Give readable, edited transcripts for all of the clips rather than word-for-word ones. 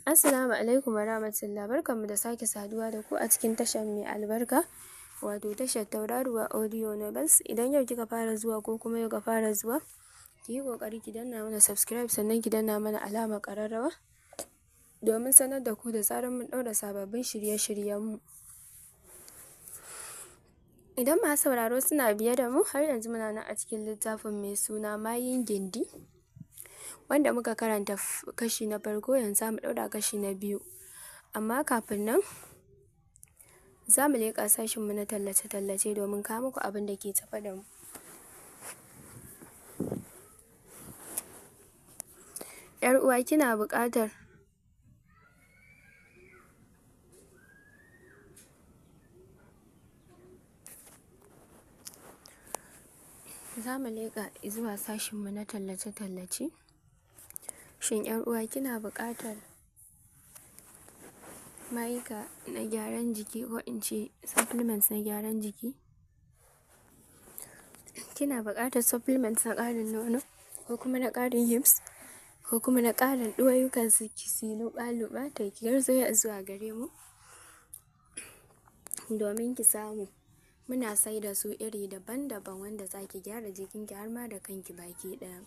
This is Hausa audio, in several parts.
Assalamu alaikum warahmatullahi, barkanmu da sake saduwa da ku a cikin tashar mai albarka, wato tashar tauraruwa audio novels. Idan yau kika fara zuwa ko kuma yau ka fara zuwa, ki yi kokari ki danna mana subscribe, sannan ki danna mana alamar kararrawa domin sanar da ku da zarar mun ɗaura sababbin shirye-shiryenmu. Idan masu sauraro suna biye da mu, har yanzu muna nan a cikin littafin mai suna Mayin gindi, wanda muka karanta kashi na farko. Yanzu za mu ɗaura kashi na biyu, amma kafin nan za mu leƙa sashinmu na tallace-tallace domin kawo muku abin da ke tafe da mu. ‘Yar uwa, kina buƙatar za mu leƙa zuwa sashinmu na tallace-tallace. Shin ‘yar uwa, kina buƙatar mayuka na gyaran jiki, ko in ce supplements na gyaran jiki? Kina buƙatar supplements na ƙarin nono, ko kuma na ƙarin hips, ko kuma na ƙarin ɗuwayukan su yi luɓa-luɓa? To ki garzayo zuwa gare mu domin ki samu. Muna sai da su iri daban-daban wanda za ki gyara jikinki har ma da kanki baki ɗaya.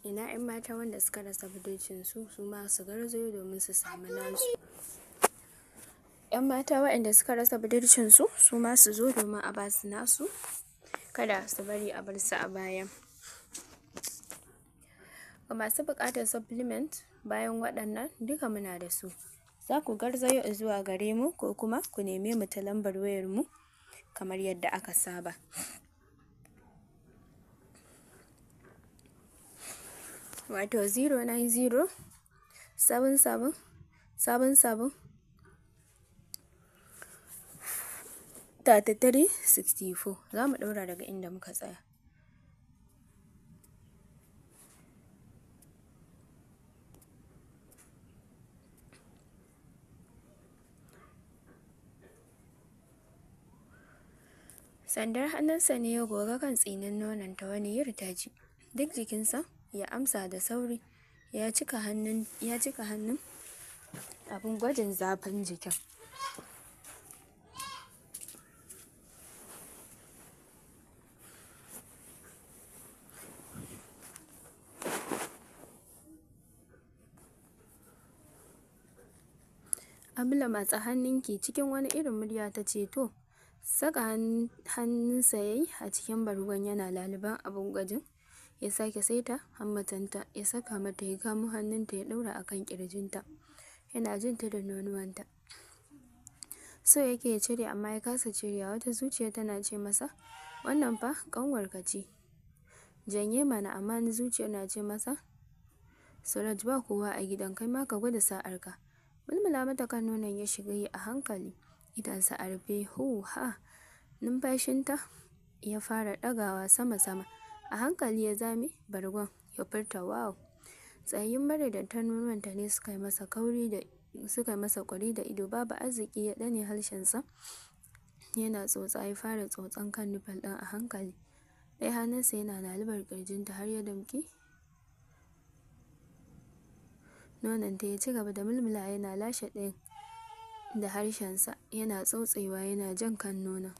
Ina 'yan mata wanda suka rasa budurcinsu, su ma su garzayo domin su samu nasu. 'Yan mata waɗanda suka rasa budurcinsu, su ma su zo domin a ba su nasu, kada su bari a bar su a baya. Ga masu buƙatar supplement bayan waɗannan, duka muna da su. Za ku garzayo zuwa gare mu, ko kuma ku neme mu ta lambar wayar mu kamar yadda aka saba. Wato 090 77 77 33 64. Za mu ɗaura daga inda muka tsaya. Sandar hannunsa ne ya goga kan tsinin nononta, wani yirtaji. Duk jikinsa ya amsa da sauri, ya cika hannun abin gwajin zafin jikin. Abla, matsa hannunki, cikin wani irin murya ta ce. To, saka hannunsa ya yi a cikin bargon yana laliban abin gwajin. Ya sake saita hammatanta, ya saka mata, ya kamo hannunta ya ɗaura a kan ƙirjinta, yana jin ta da nonuwanta. So yake ya cire, amma ya kasa cirewa. Wata zuciya tana ce masa, wannan fa ƙanwarka ce, janye mana. Amma ni zuciyar na ce masa, Suraj, ba kowa a gidan, kai ma ka gwada sa'arka. Mulmula mata kan nonon ya shiga yi a hankali, idansa a rufe. Ha! Numfashinta ya fara ɗagawa sama-sama. A hankali ya zame bargon, ya furta wow. Tsayayyun madaidantan nonuwanta ne suka yi masa kwari da ido. Babu arziki ya ɗane harshensa, yana tsotsa. Ya fara tsotsan kan nufal ɗin a hankali. Ɗaya hannunsa yana lalubar ƙirjinta har ya damƙi nononta. Ya ci gaba da mulmula, yana lashe ɗayan da harshensa, yana tsotsewa, yana jan kan nonon.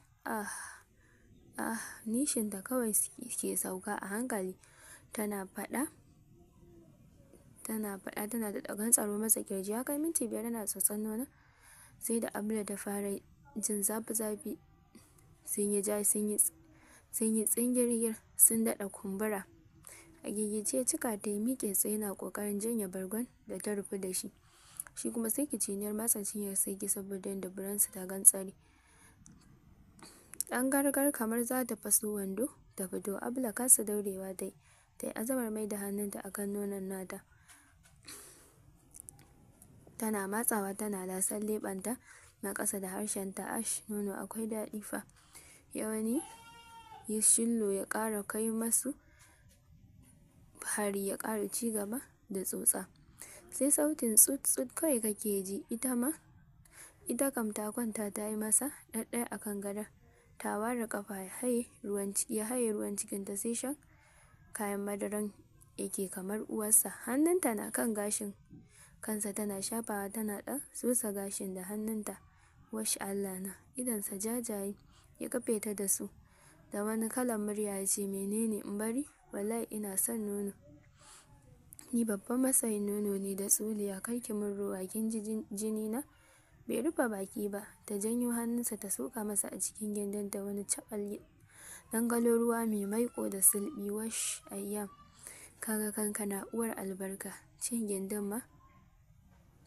Nishinta kawai ke sauka a hankali. Tana faɗa tana da ɗagan tsaro masa kirji. Ya kai minti 5 yana tsotson nonon, sai da Abla ta fara jin zafi-zafi sun yi ja, sun yi tsingirgir, sun daɗa kumbura. A gigice ya cika ta, ya miƙe tsaye, yana ƙoƙarin janye bargon da ta rufe da shi. Shi kuma sai kiciniyar matsa cinyar sai ki, saboda yadda buransa ta gantsare. Ɗan gargar kamar za ta faso wando ta fito. Abla kasa daurewa ta yi azamar mai da hannunta a kan nonon nata. Tana matsawa, tana lasar leɓanta na ƙasa da harshenta. Nono akwai daɗi fa. Yawani ya shillo, ya ƙara kai masu hari, ya ƙara ci gaba da tsotsa. Sai sautin tsut-tsut kawai kake ji. Ita kam ta kwanta ta yi masa ɗaɗɗaya a kan gadon. Ta ware ƙafa ya haye ruwan cikinta, sai shan kayan madaran yake kamar uwarsa. Hannunta na kan gashin kansa tana shafawa, tana ɗan sosa gashin da hannunta. Wash Allah na, idonsa jajaye ya kafe ta da su. Da wani kalan murya ya ce, menene in bari? Wallahi ina son nono. Ni babban masoyin nono ne da tsuliya, kar ki min ruwa, kin ji jini na? Bai rufe baki ba, ta janyo hannunsa ta soka masa a cikin gindinta wani cabal dangalo ruwa mai maiko da sulbi. Wash ayyam, kaga kanka na uwar albarka, cin gindin ma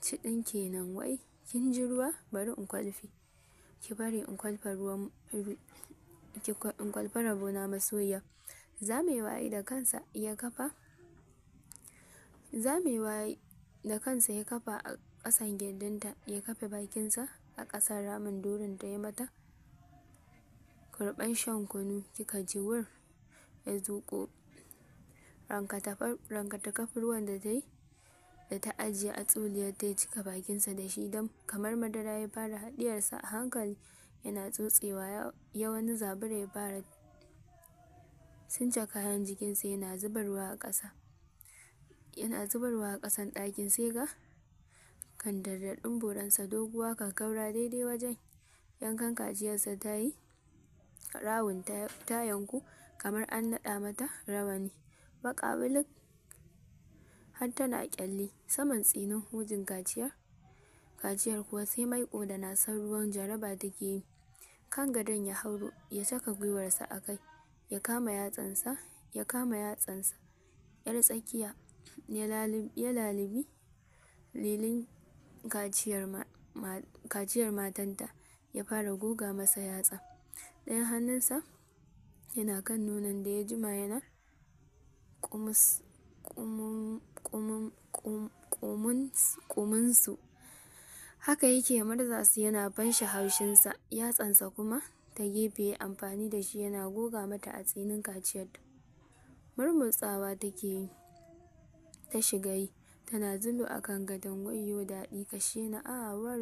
ci ɗin kenan. Wai kin ji ruwa? Bari in kwalfi, ki bari in kwalfa ruwan in kwalfa rabona masoyiya. Zamewa da kansa ya kafa a ƙasan gindinta, ya kafe bakinsa a ƙasan ramin dorin da ya mata. Kurɓan shan kunu kika ji wur, ya zuƙo rankata ruwan da ta ajiye a tsuliyar ta, ya cika bakinsa da shi dam kamar madara. Ya fara haɗiyarsa a hankali yana tsotsewa, ya wani zabura ya fara sunce kayan jikinsa yana zubarwa a ƙasan ɗakin. Sai ga kan dardaɗin boransa doguwa kakkaura daidai wajen yankan kaciyarsa ta yi rawun, ta yanku kamar an naɗa mata rawani. Baƙa wilik har tana ƙyalli saman tsinin hujin kaciyar kuwa sai maiƙo da nasar ruwan jaraba take yi. Kan gadon ya hauro, ya saka gwiwarsa a kai, ya kama yatsansa yar tsakiya, ya lalibi lilin kaciyar matanta, ya fara goga masa yatsa. Ɗayan hannunsa yana kan nonon da ya jima yana ƙumunsu. Haka yake murza su yana banshe haushinsa. Yatsansa kuma ta gefe ya amfani da shi yana goga mata a tsinin kaciyarta. Murmutsawa take yi, ta shiga yi, tana zulu a kan gadon. Wayyo daɗi, kashe na war.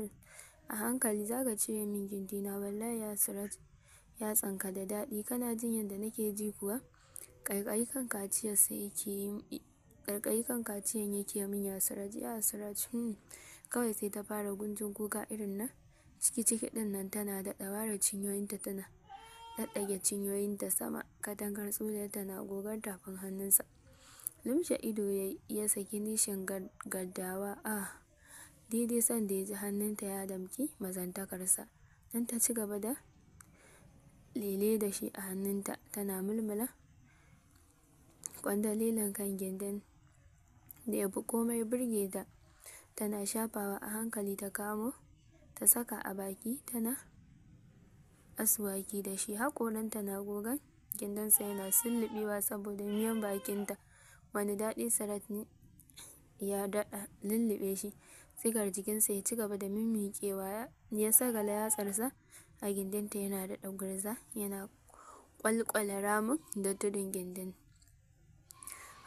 A hankali zaka cire min gindina, wallahi ya surat, yatsanka da daɗi. Kana jin yadda nake ji kuwa? Ƙaiƙayi kan kaciyan yake min ya surat. Kawai sai ta fara gunjin kuka irin na ciki ɗin nan, tana daɗa ware cinyoyinta, tana ɗaɗɗage cinyoyinta sama. Katangar tsuliyar tana gogar tafin hannunsa. Lumshe ido ya saki nishin gaddawa. Daidai sanda ya ji hannunta ya damki mazantakarsa. Dan ta ci gaba da lele da shi a hannunta, tana mulmula kwandalilan kan gindin da ya fi komai burge ta. Tana shafawa a hankali, ta kamo ta saka a baki, tana aswaki da shi. Haƙoranta na gogan gindinsa yana sulluɓewa saboda miyan bakinta. Wani daɗi sarat ne ya daɗa lullube shi. Tsigar jikinsa ya ci gaba da mimmiƙewa, ya sagala yatsarsa a gindinta yana daɗa gurza, yana ƙwalƙwala ramin da tudun gindin.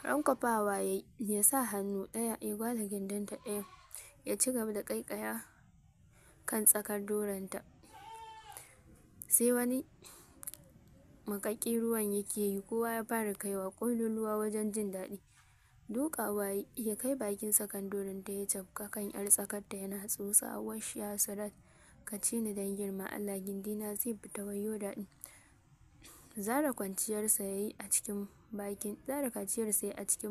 Rankwafawa ya sa hannu ɗaya ya gwala gindinta, ɗaya ya ci gaba da ƙaiƙaya kan tsakar doranta. Sai wani makaƙi ruwan yake yi, kowa ya fara kaiwa ƙololuwa wajen jin daɗi. Dukawa ya kai bakinsa kan doranta, ya cafka kan yar tsakarta yana tsotsa. Wash ya surat, ka ci ni dan girma Allah, gindina zai fita, wayyo daɗi. Zara kaciyarsa yayi a cikin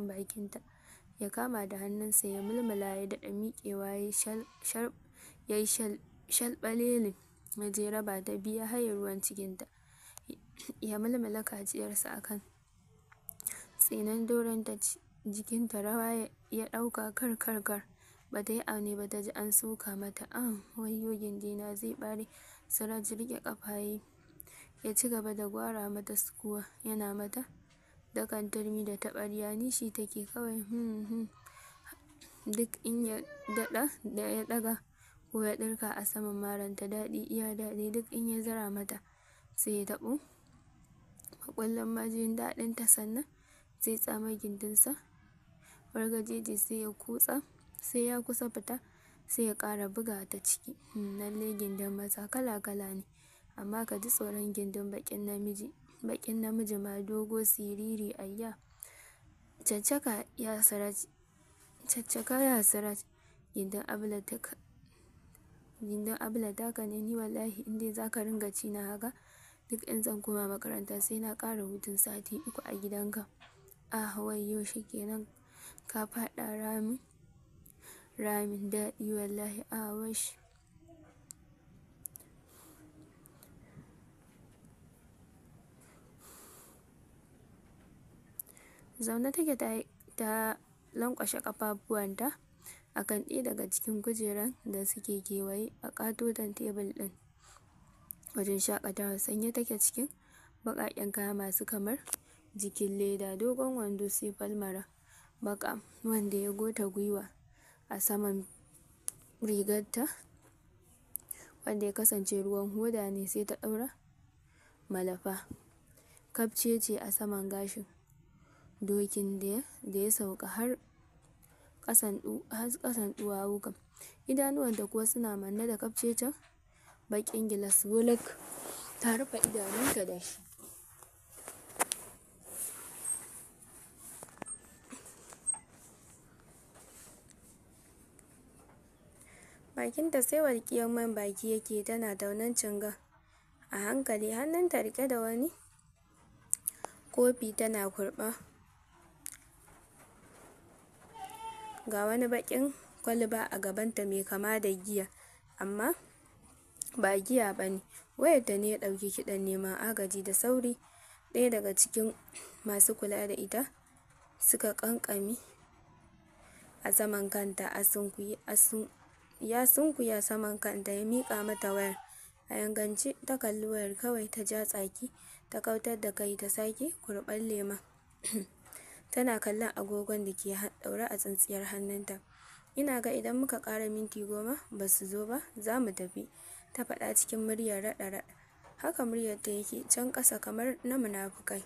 bakinta, ya kama da hannunsa ya mulmula, ya daɗa miƙewa, ya yi shalɓalele, ya je raba ta biyu, ya haye ruwan cikinta, ya mulmula kaciyarsa a kan tsinin doranta. Jikinta rawa ya ɗauka kar. Bata yi aune ba ta ji an soka mata. Wayyo gindina zai ɓare. Surat riƙe ƙafa ya ci gaba da gwara mata sukuwa, yana mata dakan turmi da taɓarya. Nishi take kawai. Duk in ya ɗaga ko ya ɗirka a saman maranta, daɗi iya daɗi. Duk in ya zara mata sai ya taɓo maƙullin majiyin daɗinta, sannan sai tsama gindinsa wargajeji, sai ya kusa fita, sai ya ƙara buga ta ciki. Lalle gindin maza kala ne, amma ka ji tsoron gindin baƙin namiji ma, dogo siriri ayya. caccaka ya Siraj, caccaka ya Siraj, gindin abla taka ne ni wallahi in dai zaka ringa ci na haka duk in zan koma makaranta sai na ƙara hutun sati 3 a gidanka. Wayyo shikenan ka faɗa ramin daɗi wallahi wash. Zaune take ta lankwashe ƙafafuwanta akan ɗaya daga cikin kujeran da suke kewaye a ƙatoton tebul ɗin wajen shaƙatawa. Sanye take cikin baƙaƙen kaya masu kamar jikin leda, dogon wando sai falmara baƙa wanda ya gota gwiwa a saman rigarta wanda ya kasance ruwan hoda ne, sai ta ɗaura malafa kafcece a saman gashin dokin da ya sauka har ƙasan ɗuwawukan. Idanuwanta kuwa suna manne da kafcecen baƙin gilas wuluk ta rufe idanunta da shi. Bakinta sai walƙiyar man baki yake, tana taunan cinga a hankali, hannunta riƙe da wani kofi tana kurɓa. Ga wani baƙin kwalba a gabanta mai kama da giya amma ba giya bane. Wayarta ne ya ɗauki kiɗan neman agaji. Da sauri ɗaya daga cikin masu kula da ita suka ƙanƙame a saman kanta, ya sunkuya saman kanta ya miƙa mata wayar. A yangance ta kalli wayar kawai, ta ja tsaki, ta kautar da kai, ta sake kurɓar lemon tana kallon agogon da ke ɗaure a tsintsiyar hannunta. Ina ga idan muka ƙara minti 10 ba su zo ba za mu tafi, ta faɗa cikin muryar raɗa-raɗa. Haka muryarta yake can ƙasa kamar na munafukai.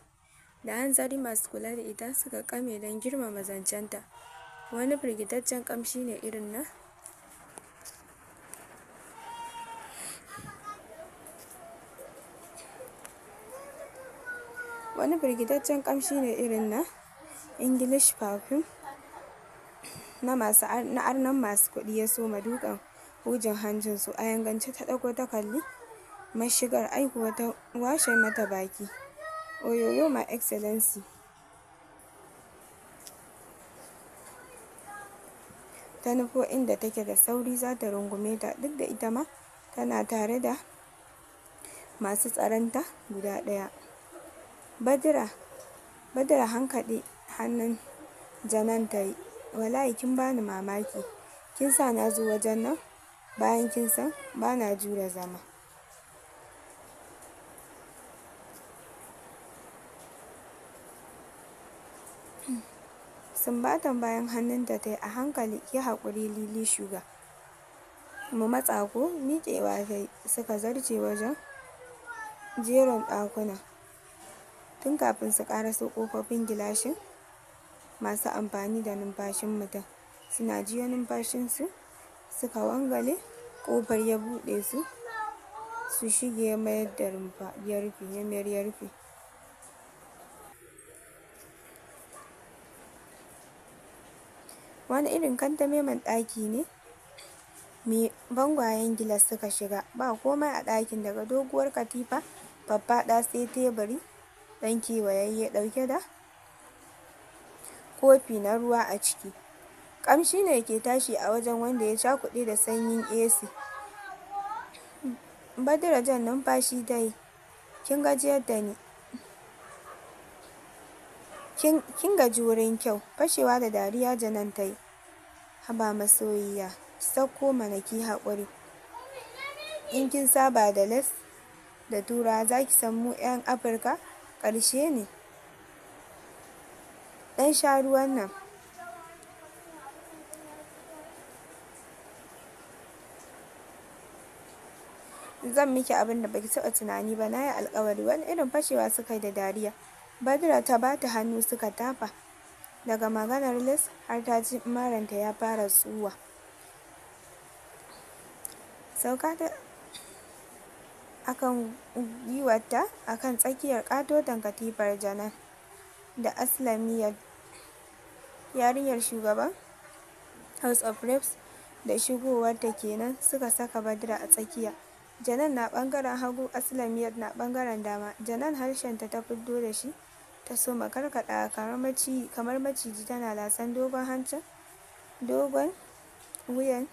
Da hanzari masu kula da ita suka ƙame don girmama zancenta. Wani firgitaccen ƙamshi ne irin na English perfume na arnan masu kuɗi ya soma dukan hujin hanjinsu. A yangance ta ɗago ta kalli mashigar, aikuwa ta washe mata baki. Oyoyo my excellency. Ta nufo inda take da sauri za ta rungume ta, duk da ita ma tana tare da masu tsaronta guda ɗaya. Badira hankaɗe hannun Janan ta yi. Wallahi kin bani mamaki, kin sa na zo wajen nan bayan kin san ba na jure zama. Sumbatan bayan hannunta ta yi a hankali. Ki haƙuri Lili shuga, mu matsa ko? Miƙewa ta yi. Suka zarce wajen jeron ɗakuna. Tun kafin su ƙaraso ƙofofin gilashin masu amfani da numfashin mutum, suna jiyo numfashinsu suka wangale. Ƙofar ya buɗe su shige ya mayar ya rufe. Wani irin kantamemen ɗaki ne mai bangwayen gilas suka shiga. Ba komai a ɗakin daga doguwar katifa faffaɗa sai teburi ɗan kewayayye ɗauke da kofi na ruwa a ciki. Ƙamshi ne ke tashi a wajen wanda ya cakuɗe da sanyin AC. Badira jan numfashi ta yi. Kin gajiyar da ni. Kin gaji wurin kyau. Fashewa da dariya Janan ta yi. Haba masoyiya, sauko mana ki haƙuri. In kin saba da les da turawa za ki san mu 'yan Afirka ƙarshe ne. Ɗan sha ruwan nan. Zan miki abin da baki taɓa tunani ba, na yi alƙawari. Wani irin fashewa suka yi da dariya. Badira ta ba ta hannu suka tafa. Daga maganar les har ta ji maranta ya fara tsuwa. Sauka ta akan gwiwarta akan tsakiyar ƙatoton katifar Janan da Aslamiyar yarinyar shugaban House of Reps da shigowarta kenan suka saka Badra a tsakiya. Janan na ɓangaren hagu, Aslamiyat na ɓangaren dama. Janan harshenta ta fiddo da shi, ta soma karkaɗawa kamar maciji tana latsan dogon hancin, dogon wuyanta.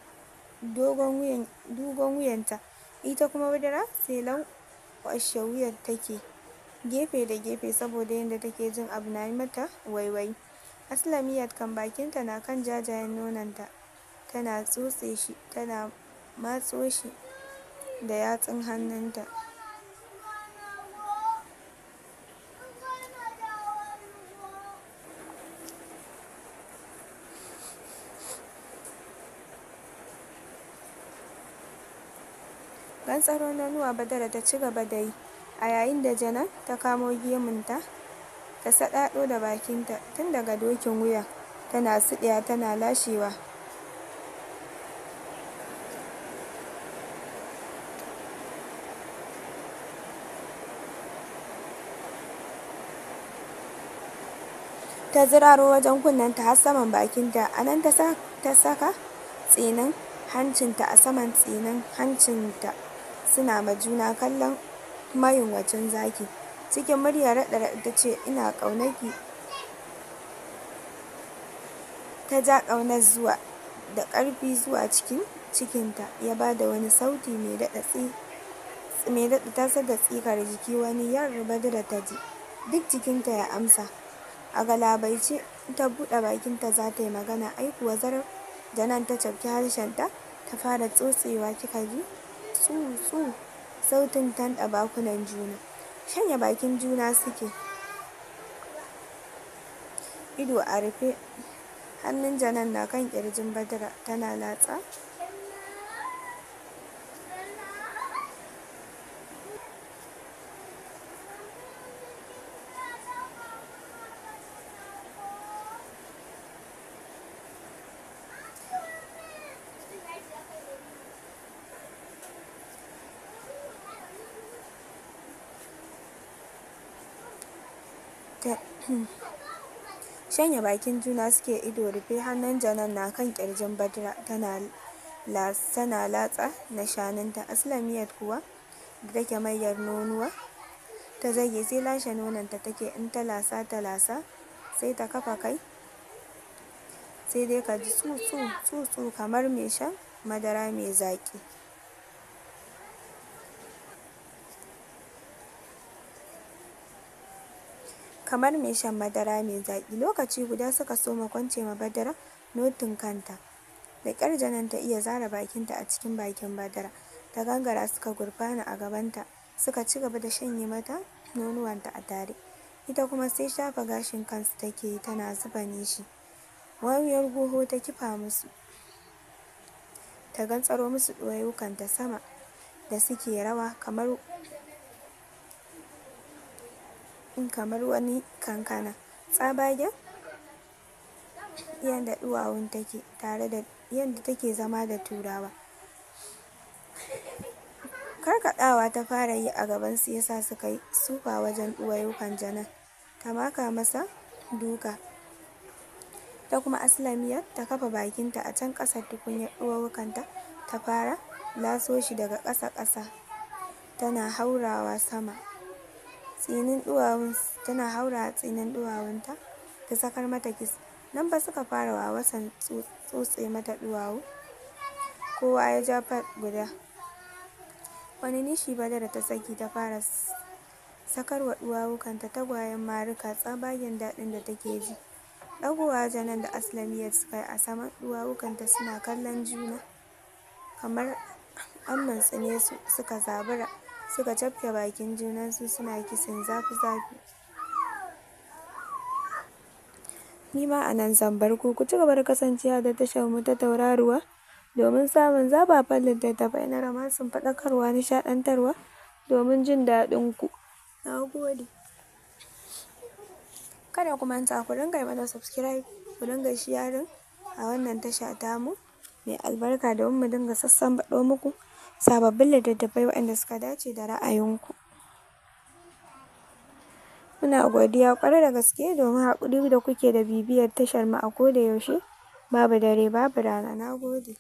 Ita kuma Badra sai lankwashe wuyar take gefe da gefe saboda yadda take jin abu na mata waiwai. Aslamiyat kan bakinta na kan jajayen nononta, tana tsotse shi, tana matso shi da yatsun hannunta. Gantsaro nonuwa Badara ta ci gaba da yi, a yayin da Janan ta kamo gemunta ta saɗaɗo da bakinta tun daga dokin wuya, tana siɗiya tana lashewa. Ta ziraro wajen kunnenta har saman bakinta, a nan ta saka tsinin hancinta a saman tsinin hancinta, suna ma juna kallon mayunwacin zaki. Cikin muryar raɗa-raɗa ta ce, ina ƙaunarki. Ta ja ƙaunar zuwa da ƙarfi zuwa cikin cikinta, ya ba da wani sauti mai daɗa tasar da tsikar jiki. Wani yar Badra ta ji, duk jikinta ya amsa. A galabaice ta buɗe bakinta za ta yi magana, ai kuwa zarar Janan ta cafki harshenta ta fara tsotsewa. Kika ji tsu sautin tanɗa bakunan juna, shanye bakin juna suke, ido a rufe. Hannun Janan na kan ƙirjin Badra tana latsa. Shanye bakin juna suke, ido rufe. Hannun Janan na kan ƙirjin Badra tana latsa na shanunta. Aslamiyat kuwa da take mayar nonuwa ta zage sai lashe nononta take, in ta lasa sai ta kafa kai, sai dai ka ji tsutsu kamar mai shan madara mai zaƙi. Lokaci guda suka soma kwance ma Badra notin kanta. Da ƙyar Janan ta iya zara bakinta a cikin bakin Badra, ta gangara suka gurfana a gabanta, suka ci gaba da shanye mata nonuwanta a tare. Ita kuma sai shafa gashin kansu take yi tana zuba nishi. Wawiyar goho ta kifa musu, ta gantsaro musu ɗuwawukanta sama da suke rawa kamar wani kankana. Tsabagen yadda ɗuwawun take tare da yadda take zama da turawa. Karkaɗawa ta fara yi a gaban su, yasa suka yi sufa wajen ɗuwawukan Janan, ta maka masa duka. Ta kuma Aslamiyat ta kafa bakinta a can ƙasar tukunyar ɗuwawukanta, ta fara laso shi daga ƙasa-ƙasa tana haurawa sama. Tana haurawa tsinin ɗuwawunta ta sakar mata kis. Nan ba suka fara wawasan tsotse mata ɗuwawu. Kowa ya ja fat guda. Wani nishi Badra ta saki, ta fara sakarwa ɗuwawukanta tagwayen marika. Tsabagen daɗin da take ji. Ɗagowa Janan da Aslamiyat suka yi a saman ɗuwawukanta suna kallon juna kamar an mintsine su, suka zabura suka cafke bakin junansu suna kisin zafi-zafi. Ni ma a nan zan bar ku ci gaba da kasancewa da tashar mu ta Tauraruwa domin samun zafafan littattafai na romansin, faɗakarwa, nishaɗantarwa domin jin daɗin ku. Na gode. Kada ku manta ku dinga yi mana subscribe, ku dinga sharing a wannan tasha tamu mai albarka domin mu dinga baɗo muku sababbin littattafai waɗanda suka dace da ra'ayinku. Muna godiya ƙwarai da gaske domin haƙuri da kuke da bibiyar tashar mu a koda yaushe. Babu dare babu rana. Na gode.